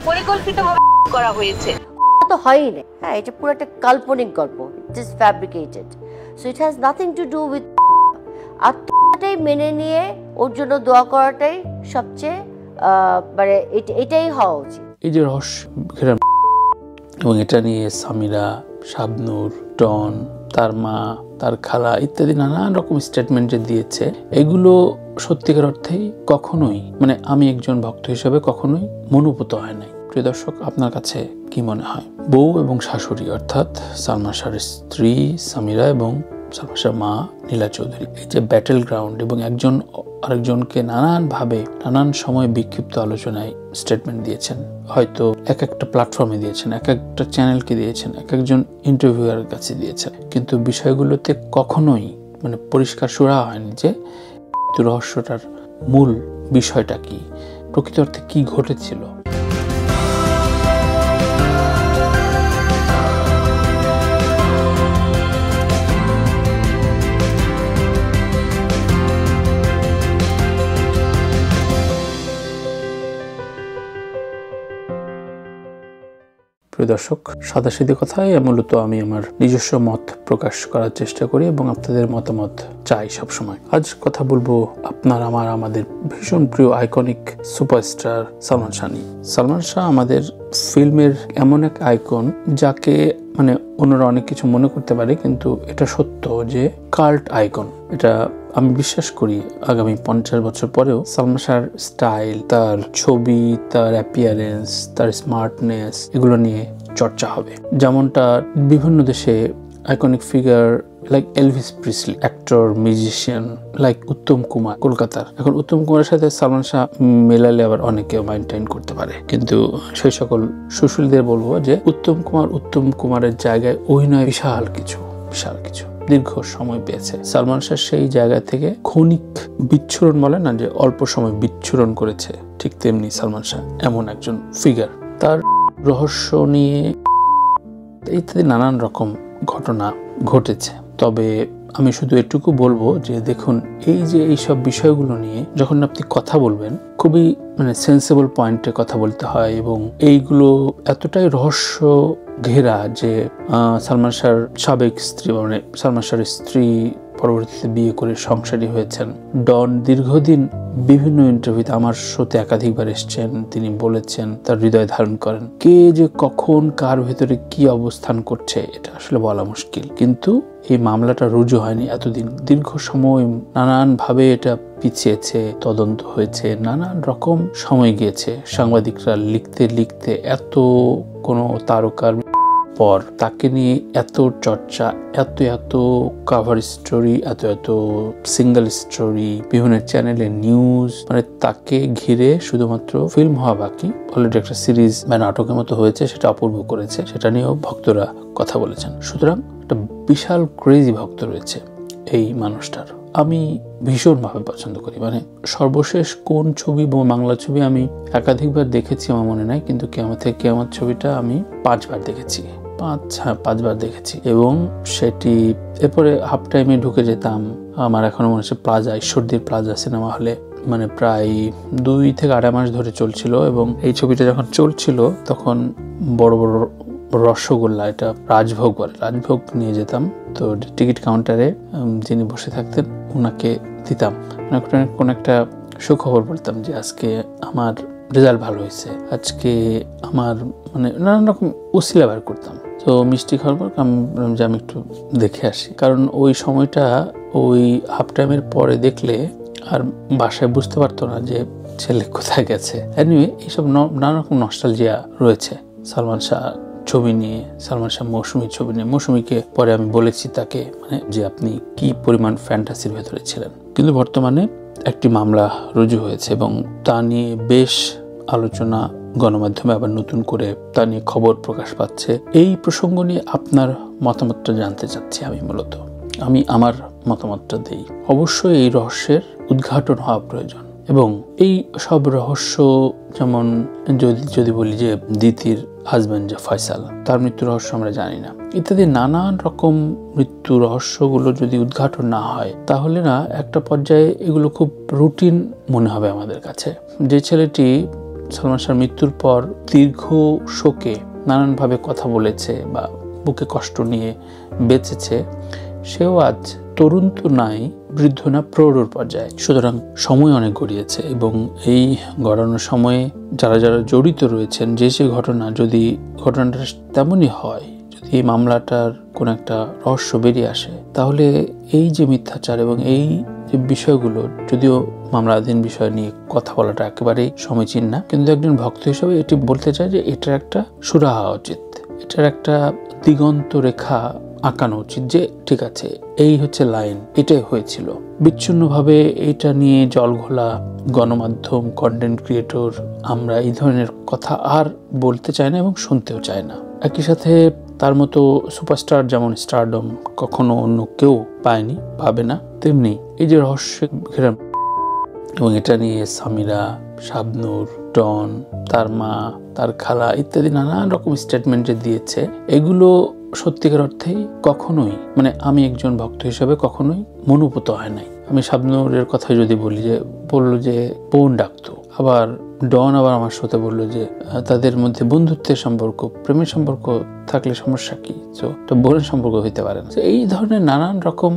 পরিকল্পিতভাবে করা হয়েছে। তো হয়ই না, হ্যাঁ, এটা পুরো একটা কাল্পনিক গল্প, it is fabricated, so it has nothing to do with. আত্মটাই মেনে নিয়ে ওর জন্য দোয়া করাটাই সবচেয়ে মানে এটাই হওয়া উচিত। এই যে রহস্য ঘেরা এবং এটা নিয়ে সামিরা, শাবনূর, টন, তার মা, তার খালা ইত্যাদি নানান রকম স্টেটমেন্ট যে দিয়েছে, এগুলো সত্যিকার অর্থেই কখনোই মানে আমি একজন ভক্ত হিসেবে কখনোই মনোভূত হয় নাই। প্রিয় দর্শক, আপনার কাছে কি মনে হয়? বউ এবং শাশুড়ি অর্থাৎ সালমান শাহর স্ত্রী সামিরা এবং সালমান শাহর মা নীলা চৌধুরী, এই যে ব্যাটেল গ্রাউন্ড এবং একজন আরেকজনকে নানানভাবে নানান সময় বিক্ষিপ্ত আলোচনায় স্টেটমেন্ট দিয়েছেন, হয়তো এক একটা প্ল্যাটফর্মে দিয়েছেন, এক একটা চ্যানেলকে দিয়েছেন, এক একজন ইন্টারভিউয়ারের কাছে দিয়েছেন, কিন্তু বিষয়গুলোতে কখনোই মানে পরিষ্কার সুরা হয়নি যে রহস্যটার মূল বিষয়টা কি, প্রকৃত অর্থে কি ঘটেছিল। প্রিয় দর্শক, সাদাসিধে কথায় মূলত আমি আমার নিজস্ব মত প্রকাশ করার চেষ্টা করি এবং আপনাদের মতামত চাই সবসময়। আজ কথা বলবো আমাদের ভীষণ প্রিয় আইকনিক সুপারস্টার সালমান শাহ নিয়ে। সালমান শাহ আমাদের ফিল্মের এমন এক আইকন যাকে মানে অন্যরা অনেক কিছু মনে করতে পারে, কিন্তু এটা সত্য যে কাল্ট আইকন। এটা আমি বিশ্বাস করি আগামী 50 বছর পরেও সালমান শাহর স্টাইল, তার ছবি, তার অ্যাপিয়ারেন্স, তার স্মার্টনেস, এগুলো নিয়ে চর্চা হবে। যেমনটা বিভিন্ন দেশে iconic figure like Elvis Presley, actor, musician like Uttam Kumar কলকাতার। এখন উত্তম কুমারের সাথে সালমান শাহ মেলালে আবার অনেকে মাইন্টেন করতে পারে, কিন্তু সেই সকল সুশীলদের বলবো যে উত্তম কুমারের জায়গায় অভিনয় বিশাল কিছু দীর্ঘ সময় পেয়েছে। সালমান শাহ সেই জায়গা থেকে ক্ষণিক বিচ্ছুরণ বলে না, যে অল্প সময় বিচ্ছুরণ করেছে, ঠিক তেমনি সালমান শাহ এমন একজন ফিগার। তার রহস্য নিয়ে ইত্যাদি নানান রকম ঘটনা ঘটেছে। তবে আমি শুধু এটুকু বলবো যে দেখুন, এই যে এইসব বিষয়গুলো নিয়ে যখন আপনি কথা বলবেন, খুবই মানে সেন্সেবল পয়েন্টে কথা বলতে হয় এবং এইগুলো এতটাই রহস্য ঘেরা যে সালমান শাহর সাবেক স্ত্রী মানে সালমান শাহর স্ত্রী পরবর্তীতে বিয়ে করে সংসারী হয়েছেন। ডন দীর্ঘদিন বিভিন্ন ইন্টারভিউতে আমার শোতে একাধিকবার এসছেন, তিনি বলেছেন তার হৃদয় ধারণ করেন। কে যে কখন কার ভেতরে কি অবস্থান করছে এটা আসলে বলা মুশকিল, কিন্তু এই মামলাটা রুজু হয়নি এতদিন, দীর্ঘ সময় নানানভাবে এটা পিছিয়েছে, তদন্ত হয়েছে, নানান রকম সময় গিয়েছে। সাংবাদিকরা লিখতে এত কোনো তারকার পর তাকে নিয়ে এত চর্চা, এত কাভার স্টোরি, এত সিঙ্গেল স্টোরি, বিভিন্ন চ্যানেলে নিউজ, মানে তাকে ঘিরে শুধুমাত্র ফিল্ম হওয়া বাকি, অলরেডি একটা সিরিজ বা নাটকের মতো হয়েছে, সেটা অপূর্ব করেছে, সেটা নিয়েও ভক্তরা কথা বলেছেন। সুতরাং একটা বিশাল ক্রেজি ভক্ত রয়েছে এই মানুষটার। আমি ভীষণভাবে পছন্দ করি, মানে সর্বশেষ কোন ছবি বাংলা ছবি আমি একাধিকবার দেখেছি আমার মনে নাই, কিন্তু কিয়ামত থেকে কিয়ামত ছবিটা আমি 5 বার দেখেছি, 5 বার দেখেছি। এবং সেটি এরপরে হাফ টাইমে ঢুকে যেতাম, আমার এখনো মনে হচ্ছে প্লাজা, ঈশ্বরদীর প্লাজা সিনেমা হলে, মানে প্রায় 2 থেকে 2.5 মাস ধরে চলছিল। এবং এই ছবিটা যখন চলছিল তখন বড় রসগোল্লা, এটা রাজভোগ নিয়ে যেতাম, তো টিকিট কাউন্টারে যিনি বসে থাকতেন ওনাকে দিতাম, কোন একটা সুখবর বলতাম যে আজকে আমার রেজাল্ট ভালো হয়েছে, আজকে আমার মানে নানান রকম উসিলা বার করতাম। তো মিষ্টি খাওয়ার পর আমি একটু দেখে আসি, কারণ ওই সময়টা ওই হাফ টাইমের পরে দেখলে আর বাসায় বুঝতে পারতো না যে ছেলে কোথায় গেছে। এনিওয়ে, এইসব নানা রকম নস্টালজিয়া রয়েছে সালমান শাহ ছবি নিয়ে, সালমান শাহ মৌসুমী ছবি নিয়ে। মৌসুমীকে পরে আমি বলেছি তাকে, মানে যে আপনি কি পরিমাণ ফ্যান্টাসির ভেতরে ছিলেন। কিন্তু বর্তমানে একটি মামলা রুজু হয়েছে এবং তা নিয়ে বেশ আলোচনা গণমাধ্যমে আবার নতুন করে তা নিয়ে খবর প্রকাশ পাচ্ছে। এই প্রসঙ্গ নিয়ে আপনার মতামতটা জানতে চাচ্ছি। আমি আমার মতামতটা দেই। অবশ্যই এই রহস্যের উদ্ঘাটন হওয়া প্রয়োজন এবং এই সব রহস্য, যেমন যদি বলি যে দিতির হাজব্যান্ড যে ফয়সাল, তার মৃত্যু রহস্য আমরা জানি না, ইত্যাদি নানান রকম মৃত্যু রহস্যগুলো যদি উদ্ঘাটন না হয়, তাহলে না একটা পর্যায়ে এগুলো খুব রুটিন মনে হবে আমাদের কাছে। যে ছেলেটি সালমান শাহর মৃত্যুর পর দীর্ঘ শোকে নানানভাবে কথা বলেছে বা বুকে কষ্ট নিয়ে বেঁচেছে, সেও আজ তরুণ তো নাই, বৃদ্ধ না, প্রৌঢ় পর্যায়ে। সুতরাং সময় অনেক গড়িয়েছে এবং এই গড়ানোর সময়ে যারা যারা জড়িত রয়েছেন, যে ঘটনা, যদি ঘটনাটা তেমনই হয়, যদি এই মামলাটার কোন একটা রহস্য বেরিয়ে আসে, তাহলে এই যে মিথ্যাচার এবং এই যে বিষয়গুলো, যদিও মামলাধীন বিষয় নিয়ে কথা বলাটা একেবারেই সমীচীন না, কিন্তু একজন ভক্ত হিসেবে এটি বলতে চাই যে এটার একটা সুরাহা উচিত, এটার একটা দিগন্ত রেখা আঁকানো উচিত যে ঠিক আছে, এই হচ্ছে লাইন, এটাই হয়েছিল। বিচ্ছিন্নভাবে এটা নিয়ে জল ঘোলা গণমাধ্যম, কন্টেন্ট ক্রিয়েটর, আমরা এই ধরনের কথা আর বলতে চাই না এবং শুনতেও চাই না। একই সাথে তার মতো সুপারস্টার যেমন স্টারডম কখনো অন্য কেউ পায়নি, পাবে না, তেমনি এই যে রহস্য ঘেরা এবং এটা নিয়ে সামিরা, শাবনূর, ডন, তার মা, তার খালা ইত্যাদি নানান রকম স্টেটমেন্ট যে দিয়েছে, এগুলো সত্যিকার অর্থেই কখনোই, মানে আমি একজন ভক্ত হিসেবে কখনোই মনোভূত হয় নাই। আমি শাবনূরের কথা যদি বলি, যে বললো যে বোন ডাকতো, আবার ডন আবার আমার সাথে বললো যে তাদের মধ্যে বন্ধুত্বের সম্পর্ক, প্রেমের সম্পর্ক থাকলে সমস্যা কি, তো বোনের সম্পর্ক হইতে পারে না। এই ধরনের নানান রকম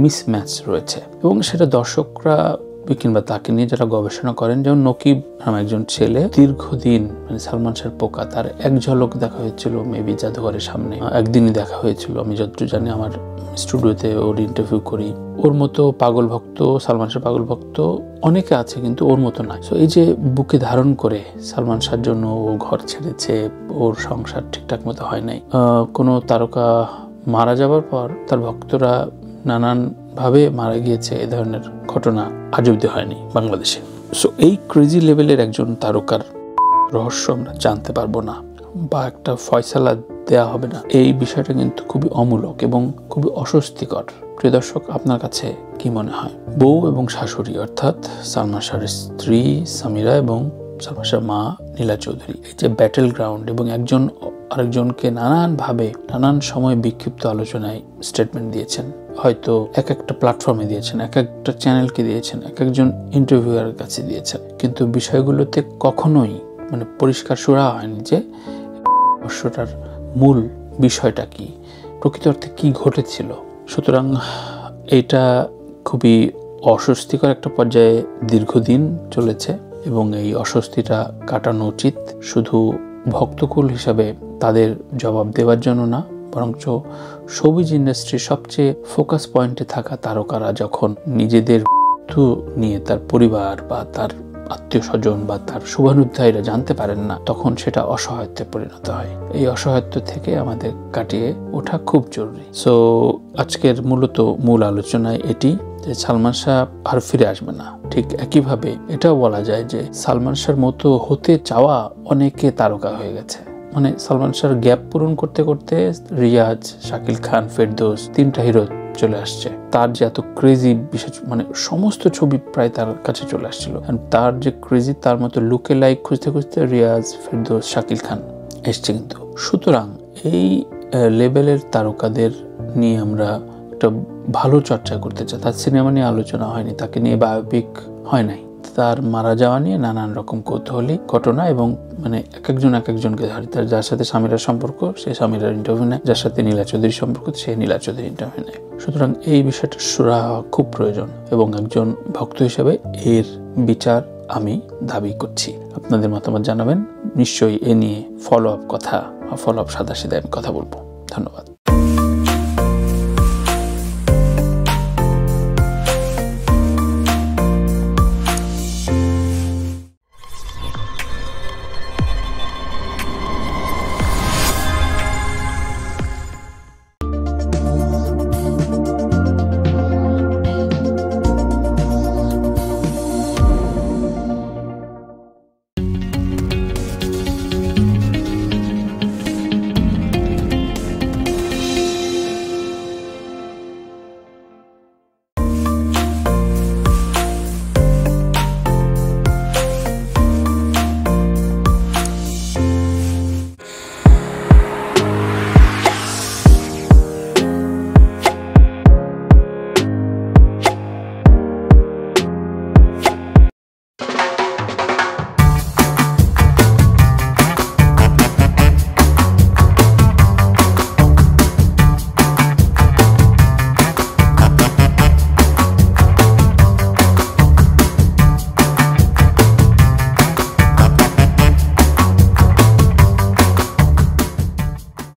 মিসম্যাচ রয়েছে এবং সেটা দর্শকরা কিংবা তাকে নিয়ে যারা গবেষণা করেন, যেমন নকিব নামে একজন ছেলে, দীর্ঘদিন মানে সালমান শাহর পোকা, তার এক ঝলক দেখা হয়েছিল মেবি জাদুঘরের সামনে, একদিনই দেখা হয়েছিল আমি যতটুকু জানি, আমার স্টুডিওতে ওর ইন্টারভিউ করি। ওর মতো পাগল ভক্ত, সালমান শাহ পাগল ভক্ত অনেকে আছে, কিন্তু ওর মতো নয়। তো এই যে বুকে ধারণ করে সালমান শাহর জন্য ও ঘর ছেড়েছে, ওর সংসার ঠিকঠাক মতো হয় নাই, কোনো তারকা মারা যাবার পর তার ভক্তরা নানান ভাবে মারা গিয়েছে, এ ধরনের ঘটনা আজ অব্দি হয়নি বাংলাদেশে। সো এই ক্রেজি লেভেলের একজন তারকার রহস্য আমরা জানতে পারবো না বা একটা ফয়সালা দেয়া হবে না, এই বিষয়টা কিন্তু খুবই অমূলক এবং খুবই অস্বস্তিকর। প্রিয় দর্শক, আপনার কাছে কি মনে হয়? বউ এবং শাশুড়ি অর্থাৎ সালমান শাহর স্ত্রী সামিরা এবং সালমান শাহর মা নীলা চৌধুরী, এই যে ব্যাটেল গ্রাউন্ড এবং একজন আরেকজনকে নানানভাবে নানান সময় বিক্ষিপ্ত আলোচনায় স্টেটমেন্ট দিয়েছেন, হয়তো এক একটা প্ল্যাটফর্মে দিয়েছেন, এক একটা চ্যানেলকে দিয়েছেন, এক একজন ইন্টারভিউয়ারের কাছে দিয়েছেন, কিন্তু বিষয়গুলোতে কখনোই মানে পরিষ্কার সুরা হয়নি যে রহস্যটার মূল বিষয়টা কি, প্রকৃত অর্থে কি ঘটেছিল। সুতরাং এটা খুবই অস্বস্তিকর একটা পর্যায়ে দীর্ঘদিন চলেছে এবং এই অস্বস্তিটা কাটানো উচিত শুধু ভক্তকুল হিসাবে তাদের জবাব দেওয়ার জন্য না, বরঞ্চ শোবিজ ইন্ডাস্ট্রির সবচেয়ে ফোকাস পয়েন্টে থাকা তারকারা যখন নিজেদের নিয়ে তার পরিবার বা তার আত্মীয় স্বজন বা তার শুভানুধ্যায়ীরা জানতে পারেন না, তখন সেটা অসহায়ত্বে পরিণত হয়। এই অসহায়ত্ব থেকে আমাদের কাটিয়ে ওঠা খুব জরুরি। সো আজকের মূলত মূল আলোচনায় এটি যে সালমান শাহ আর ফিরে আসবে না। ঠিক একইভাবে এটাও বলা যায় যে সালমান শাহর মতো হতে চাওয়া অনেকে তারকা হয়ে গেছে, মানে সালমান শাহর গ্যাপ পূরণ করতে করতে রিয়াজ, শাকিল খান, ফেরদৌস তিনটা হিরো চলে আসছে। তার যে এত ক্রেজি, বিশেষ মানে সমস্ত ছবি প্রায় তার কাছে চলে আসছিল, তার যে ক্রেজি, তার মতো লুকে লাইক খুঁজতে খুঁজতে রিয়াজ, ফেরদৌস, শাকিল খান এসছে কিন্তু। সুতরাং এই লেভেলের তারকাদের নিয়ে আমরা একটা ভালো চর্চা করতে চাই। তার সিনেমা নিয়ে আলোচনা হয়নি, তাকে নিয়ে বায়োপিক হয় নাই, তার মারা যাওয়া নিয়ে নানান রকম কৌতূহলী ঘটনা এবং মানে এক একজনকে ধরে, তার যার সাথে সামিরার সম্পর্ক সে সামিরার ইন্টারভিউ নেয়, যার সাথে নীলা চৌধুরীর সম্পর্ক সে নীলা চৌধুরীর ইন্টারভিউ নেয়। সুতরাং এই বিষয়টা সুরাহা খুব প্রয়োজন এবং একজন ভক্ত হিসেবে এর বিচার আমি দাবি করছি। আপনাদের মতামত জানাবেন, নিশ্চয়ই এ নিয়ে ফলো আপ সাদাসিধে আমি কথা বলবো। ধন্যবাদ।